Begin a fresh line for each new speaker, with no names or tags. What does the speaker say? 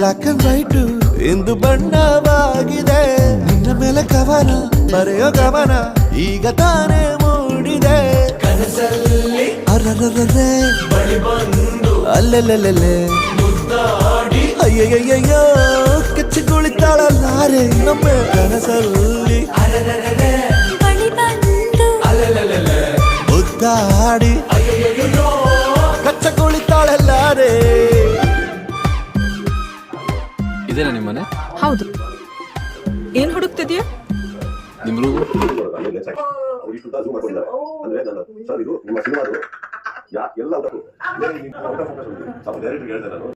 Black and white ಇಂದು ಬಣ್ಣವಾಗಿದೆ. ನಿನ್ನ ಮೇಲೆ ಕವನ ಬರೆಯೋ ಗಮನ ಈಗ ತಾನೇ ಮೂಡಿದೆ. ಕನಸಲ್ಲಿ ಅರರರರೆ ಬಳಿ ಬಂದು ಅಲ್ಲೆಲ್ಲೆಲ್ಲೆ ಮುದ್ದಾಡಿ ಅಯ್ಯಯ್ಯಯ್ಯೋ ಕಚ್ಚಿ ಕುಳಿತಾಳಲ್ಲಾರೆ ನಮ್ಮ ಕನಸಲ್ಲಿ ಅರರರರೆ ಬಳಿ ಬಂದು ಅಲ್ಲೆಲ್ಲೆಲ್ಲೆ ಮುದ್ದಾಡಿ ಅಯ್ಯಯ್ಯಯ್ಯೋ ಕಚ್ಚ ಕುಳಿತಾಳಲ್ಲಾರೆ.
ಇದೇನಾ ನಿಮ್ಮನೆ?
ಹೌದು. ಏನ್ ಹುಡುಕ್ತಿದ್ಯಾ?
ನಿಮ್ರು
ಅಂದ್ರೆ ಸರ್ ಇದು ನಿಮ್ಮ ಸಿನಿಮಾದು ಎಲ್ಲ ಡೈರೆಕ್ಟರ್ ಹೇಳಿದೆ ನಾನು